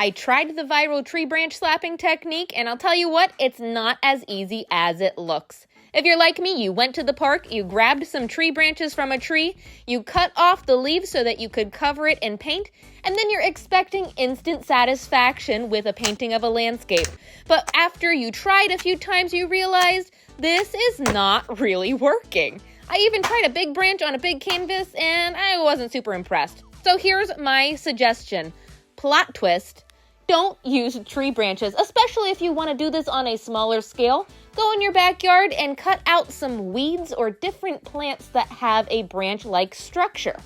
I tried the viral tree branch slapping technique, and I'll tell you what, it's not as easy as it looks. If you're like me, you went to the park, you grabbed some tree branches from a tree, you cut off the leaves so that you could cover it in paint, and then you're expecting instant satisfaction with a painting of a landscape. But after you tried a few times, you realized this is not really working. I even tried a big branch on a big canvas, and I wasn't super impressed. So here's my suggestion. Plot twist. Don't use tree branches, especially if you want to do this on a smaller scale. Go in your backyard and cut out some weeds or different plants that have a branch-like structure.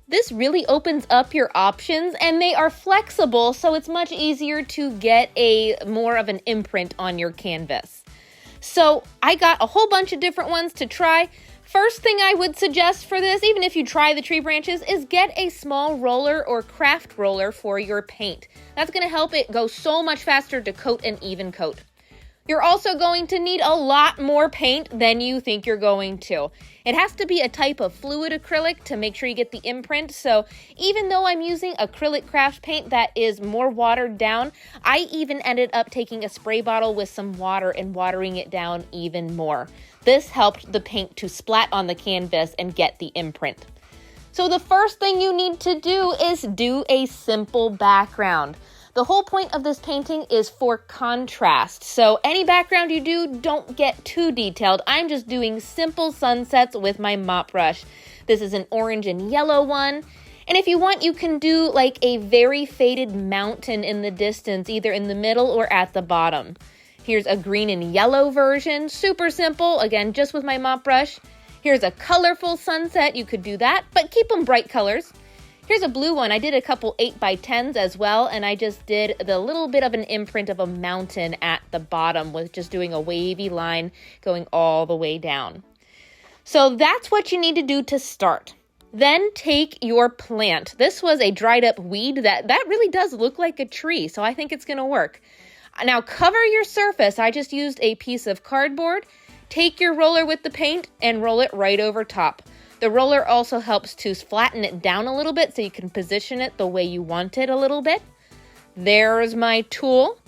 This really opens up your options, and they are flexible, so it's much easier to get more of an imprint on your canvas. So I got a whole bunch of different ones to try. First thing I would suggest for this, even if you try the tree branches, is get a small roller or craft roller for your paint. That's going to help it go so much faster to coat an even coat. You're also going to need a lot more paint than you think you're going to. It has to be a type of fluid acrylic to make sure you get the imprint. So even though I'm using acrylic craft paint that is more watered down, I even ended up taking a spray bottle with some water and watering it down even more. This helped the paint to splat on the canvas and get the imprint. So the first thing you need to do is do a simple background. The whole point of this painting is for contrast. So any background you do, don't get too detailed. I'm just doing simple sunsets with my mop brush. This is an orange and yellow one. And if you want, you can do like a very faded mountain in the distance, either in the middle or at the bottom. Here's a green and yellow version, super simple, again, just with my mop brush. Here's a colorful sunset, you could do that, but keep them bright colors. Here's a blue one. I did a couple 8x10s as well, and I just did the little bit of an imprint of a mountain at the bottom with just doing a wavy line going all the way down. So that's what you need to do to start. Then take your plant. This was a dried up weed that really does look like a tree, so I think it's going to work. Now cover your surface. I just used a piece of cardboard. Take your roller with the paint and roll it right over top. The roller also helps to flatten it down a little bit so you can position it the way you want it a little bit. There's my tool.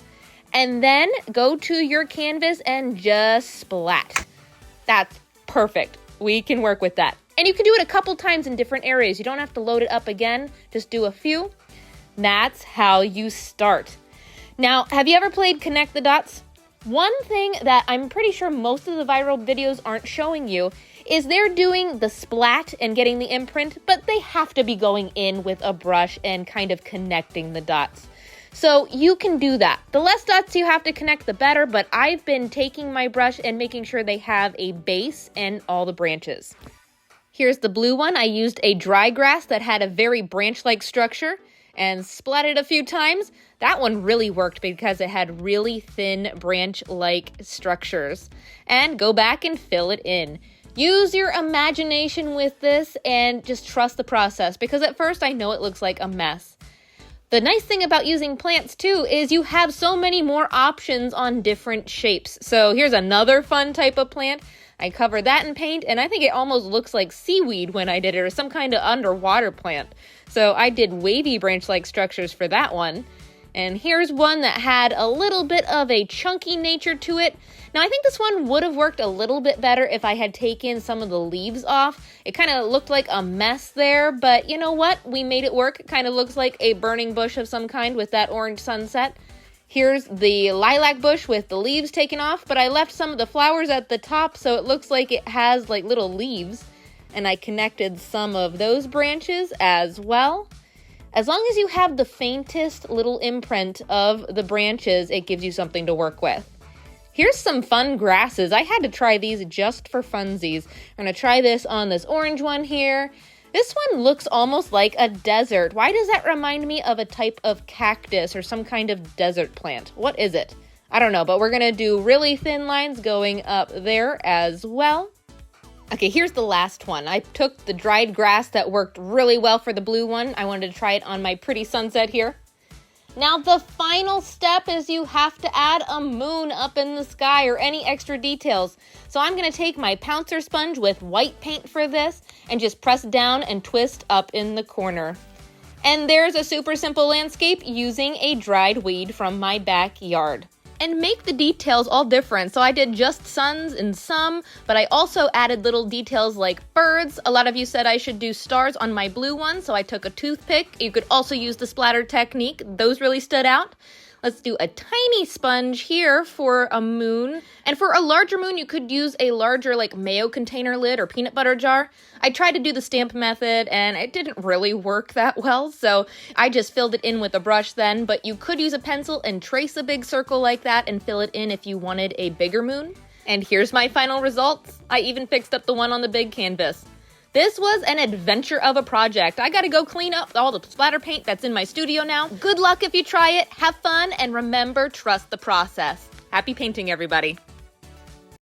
And then go to your canvas and just splat. That's perfect. We can work with that. And you can do it a couple times in different areas. You don't have to load it up again. Just do a few. That's how you start. Now, have you ever played Connect the Dots? One thing that I'm pretty sure most of the viral videos aren't showing you is they're doing the splat and getting the imprint, but they have to be going in with a brush and kind of connecting the dots. So you can do that. The less dots you have to connect, the better, but I've been taking my brush and making sure they have a base and all the branches. Here's the blue one. I used a dry grass that had a very branch-like structure and splatted a few times. That one really worked because it had really thin branch-like structures. And go back and fill it in. Use your imagination with this and just trust the process, because at first I know it looks like a mess. The nice thing about using plants too is you have so many more options on different shapes. So here's another fun type of plant. I covered that in paint, and I think it almost looks like seaweed when I did it, or some kind of underwater plant. So I did wavy branch-like structures for that one. And here's one that had a little bit of a chunky nature to it. Now, I think this one would have worked a little bit better if I had taken some of the leaves off. It kind of looked like a mess there, but you know what? We made it work. It kind of looks like a burning bush of some kind with that orange sunset. Here's the lilac bush with the leaves taken off, but I left some of the flowers at the top, so it looks like it has like little leaves. And I connected some of those branches as well. As long as you have the faintest little imprint of the branches, it gives you something to work with. Here's some fun grasses. I had to try these just for funsies. I'm going to try this on this orange one here. This one looks almost like a desert. Why does that remind me of a type of cactus or some kind of desert plant? What is it? I don't know, but we're going to do really thin lines going up there as well. Okay, here's the last one. I took the dried grass that worked really well for the blue one. I wanted to try it on my pretty sunset here. Now the final step is you have to add a moon up in the sky or any extra details. So I'm going to take my pouncer sponge with white paint for this and just press down and twist up in the corner. And there's a super simple landscape using a dried weed from my backyard. And make the details all different. So I did just suns in some, but I also added little details like birds. A lot of you said I should do stars on my blue one, so I took a toothpick. You could also use the splatter technique. Those really stood out. Let's do a tiny sponge here for a moon. And for a larger moon, you could use a larger like mayo container lid or peanut butter jar. I tried to do the stamp method and it didn't really work that well, so I just filled it in with a brush then, but you could use a pencil and trace a big circle like that and fill it in if you wanted a bigger moon. And here's my final results. I even fixed up the one on the big canvas. This was an adventure of a project. I gotta go clean up all the splatter paint that's in my studio now. Good luck if you try it, have fun, and remember, trust the process. Happy painting, everybody.